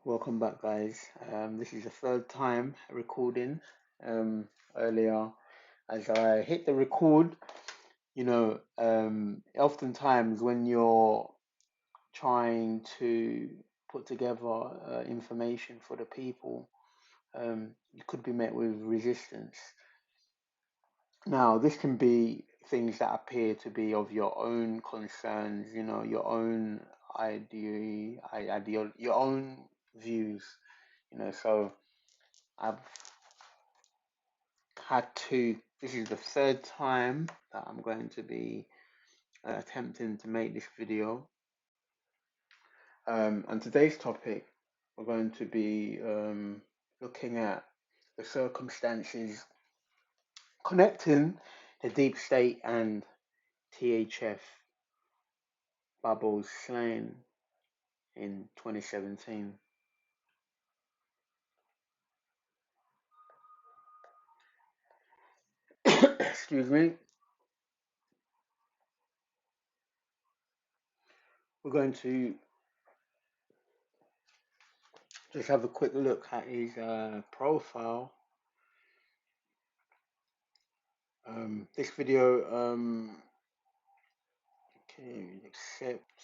Welcome back, guys. This is the third time recording. Earlier, as I hit the record, oftentimes when you're trying to put together information for the people, you could be met with resistance. Now, this can be things that appear to be of your own concerns, your own your own views, so I've this is the third time that I'm going to be attempting to make this video. And today's topic, we're going to be looking at the circumstances connecting the deep state and THF Bobo-O's slain in 2017. Excuse me. We're going to just have a quick look at his profile. This video, okay, accept.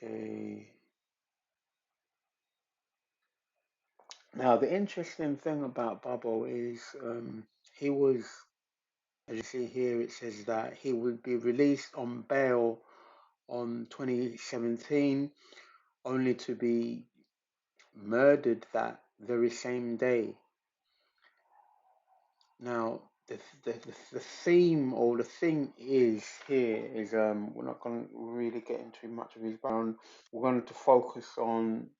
Okay. Now, the interesting thing about Bobo is he was, as you see here, it says that he would be released on bail on 2017, only to be murdered that very same day. Now, the theme or the thing is here is we're not going to really get into much of his background. We're going to focus on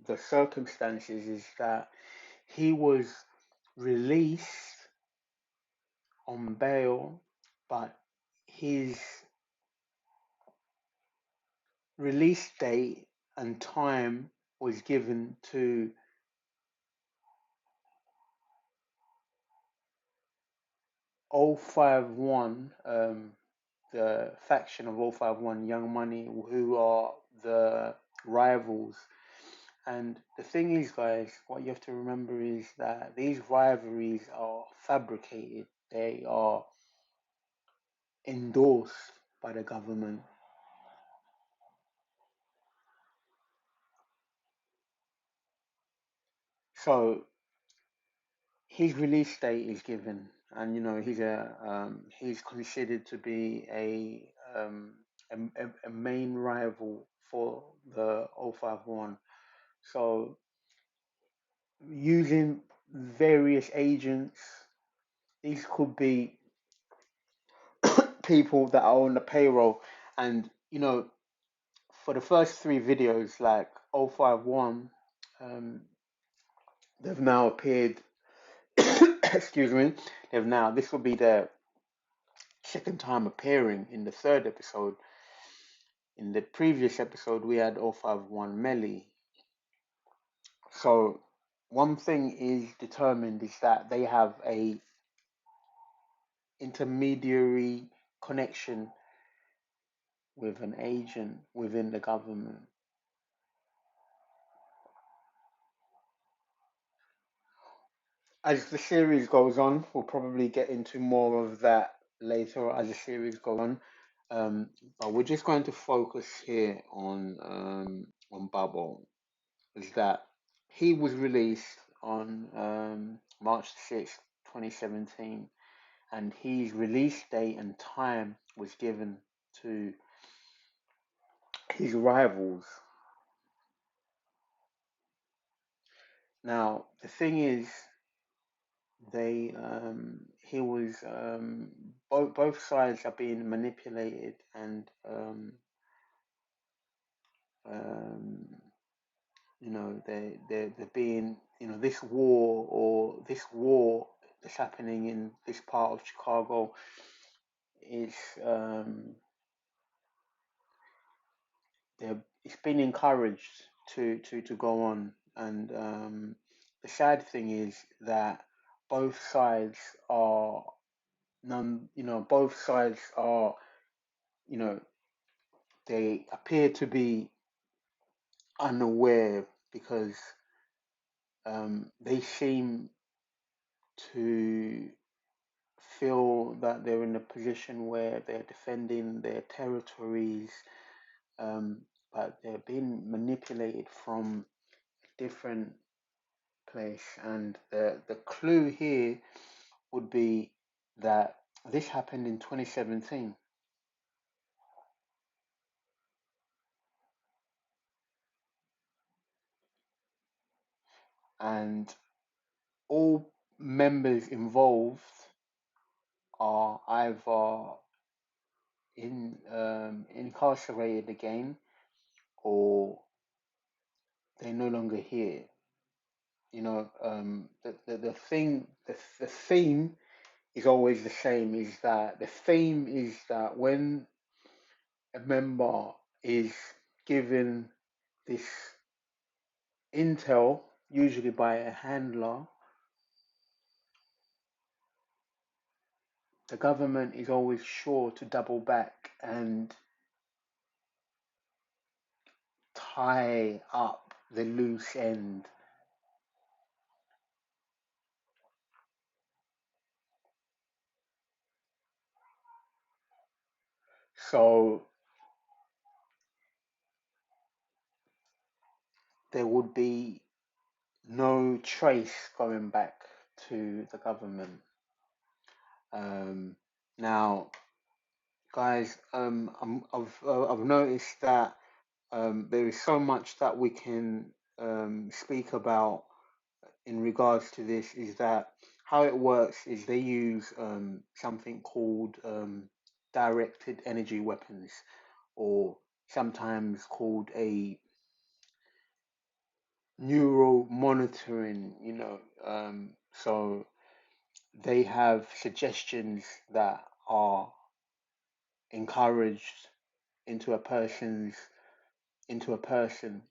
the circumstances. Is that he was released on bail, but his release date and time was given to O51, the faction of O51 Young Money, who are the rivals. And the thing is, guys, what you have to remember is that these rivalries are fabricated. They are endorsed by the government. So his release date is given, and he's considered to be a main rival for the 051. So using various agents, these could be people that are on the payroll, and for the first three videos, like 051, they've now appeared. Excuse me. This will be their second time appearing in the third episode. In the previous episode, we had 051 Melly. So one thing is determined is that they have a intermediary connection with an agent within the government. As the series goes on, we'll probably get into more of that later as the series goes on. But we're just going to focus here on Bobo. Is that he was released on March 6th, 2017, and his release date and time was given to his rivals. Now, the thing is, he was both sides are being manipulated, and they're being, this war that's happening in this part of Chicago is it's been encouraged to go on, and the sad thing is that both sides are both sides are, you know, they appear to be unaware because they seem to feel that they're in a position where they're defending their territories, um, but they're being manipulated from a different place. And the clue here would be that this happened in 2017, and all members involved are either incarcerated again, or they're no longer here. The theme is always the same. Is that the theme is that when a member is given this intel, usually by a handler, the government is always sure to double back and tie up the loose end. So there would be no trace going back to the government. Um, Now, guys, I've noticed that there is so much that we can speak about in regards to this. Is that how it works? Is they use something called directed energy weapons, or sometimes called a neural monitoring. So they have suggestions that are encouraged into a person's into a person,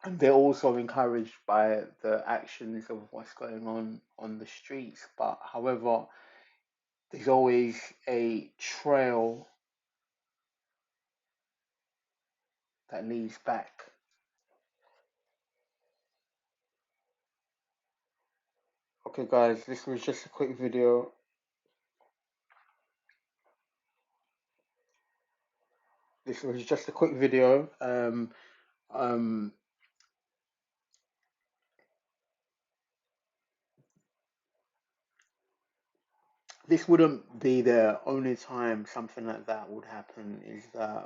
and they're also encouraged by the actions of what's going on the streets. But however, there's always a trail that leads back. Okay, guys, this was just a quick video. This was just a quick video. Um, this wouldn't be the only time something like that would happen. Is that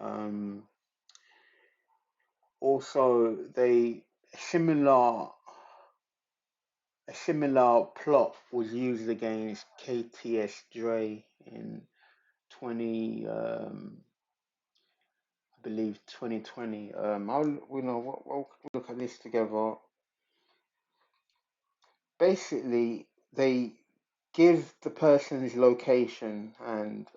also they similar a similar plot was used against KTS Dre in 20 I believe 2020. We'll look at this together. Basically, they give the person's location, and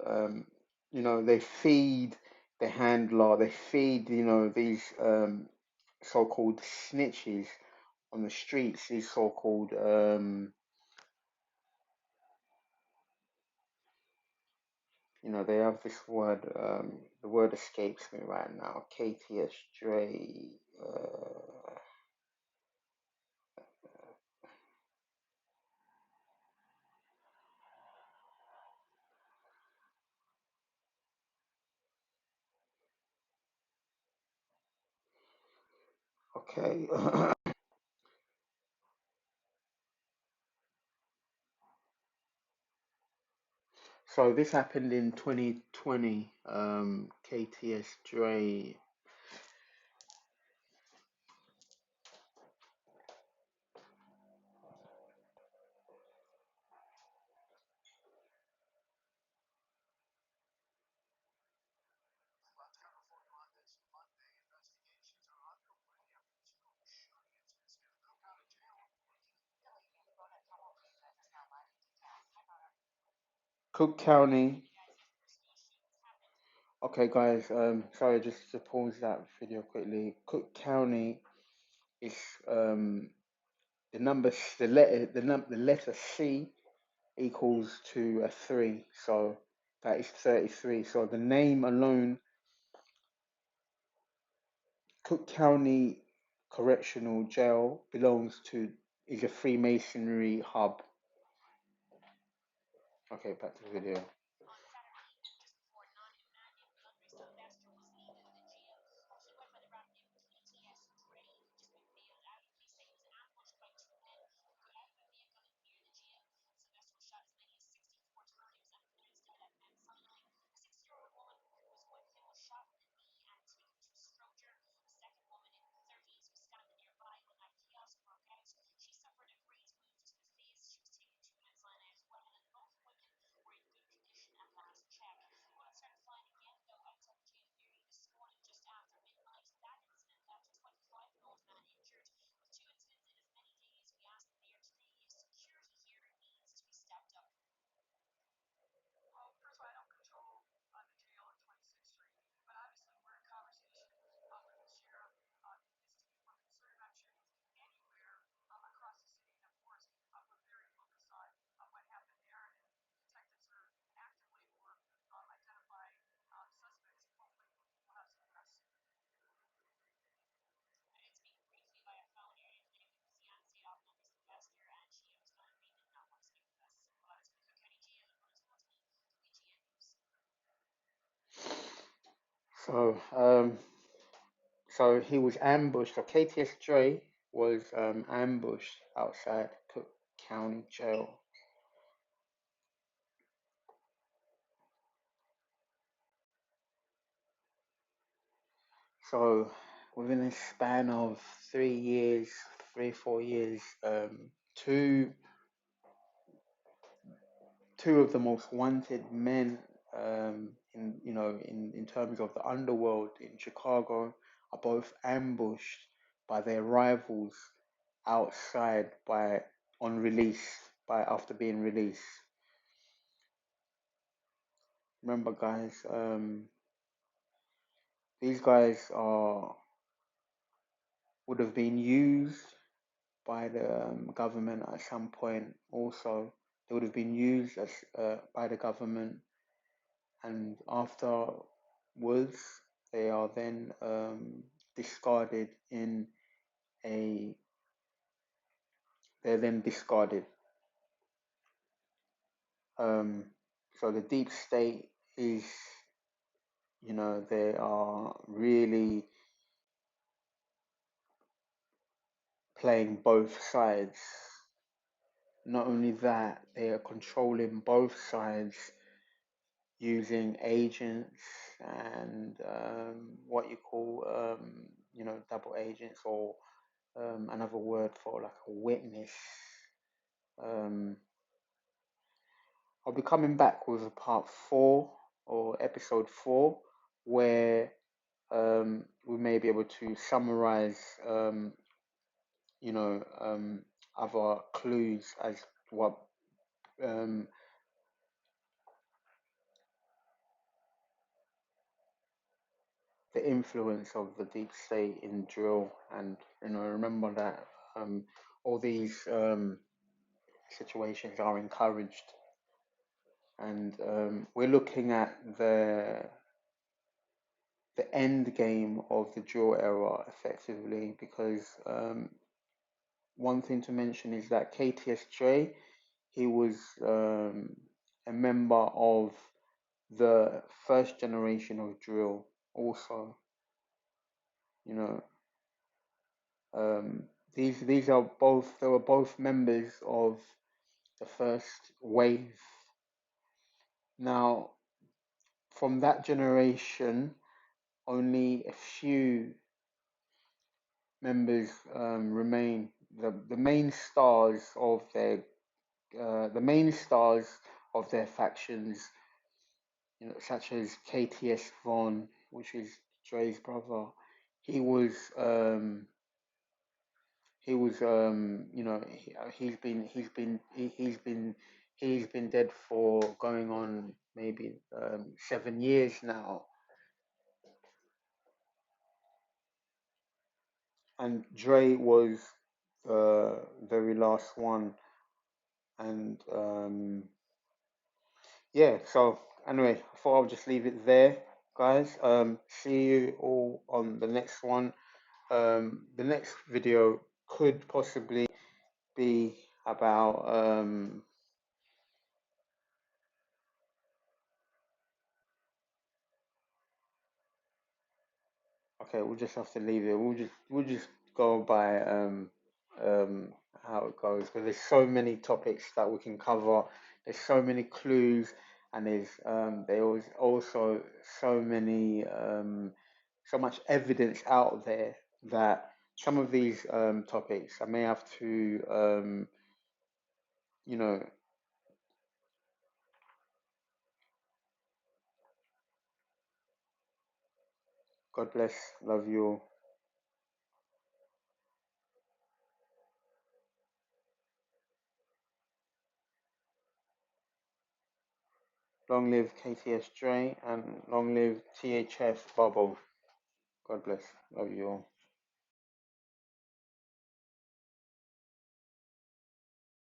they feed the handler, they feed these so-called snitches on the streets, these so-called they have this word. The word escapes me right now. KTS Dre. Okay. So this happened in 2020. KTS Dre. Cook County. Okay, guys. Sorry, just to pause that video quickly. Cook County is the number, the letter C equals to a 3. So that is 33. So the name alone, Cook County Correctional Jail, belongs to, is a Freemasonry hub. Okay, back to the video. So, so he was ambushed. So KTS Dre was ambushed outside Cook County Jail. So within a span of 3 years, 3 4 years, two two of the most wanted men in in terms of the underworld in Chicago are both ambushed by their rivals outside by on release by after being released. Remember, guys, these guys are would have been used by the government at some point. Also, they would have been used as by the government, and afterwards, they are then discarded in a. They're then discarded. Um, so the deep state is, they are really playing both sides. Not only that, they are controlling both sides using agents and what you call, double agents, or another word for like a witness. Um, I'll be coming back with a part 4 or episode 4 where we may be able to summarize, you know, um, other clues as what um, the influence of the deep state in drill, and remember that all these situations are encouraged, and we're looking at the end game of the drill era effectively, because one thing to mention is that KTS Dre, he was a member of the first generation of drill also. you know um, these are both, they were both members of the first wave. Now, from that generation, only a few members remain. The main stars of their factions, such as KTS Vaughn, which is Dre's brother. He was he's been dead for going on maybe 7 years now, and Dre was the very last one. And yeah, so anyway, I thought I'll just leave it there, guys. See you all on the next one. The next video could possibly be about okay, we'll just have to leave it. We'll just go by um how it goes because there's so many topics that we can cover. There's so many clues, and there was also so many so much evidence out there that some of these topics I may have to you know, God bless, love you all. Long live KTS Dre and long live THF Bobo. God bless, love you all.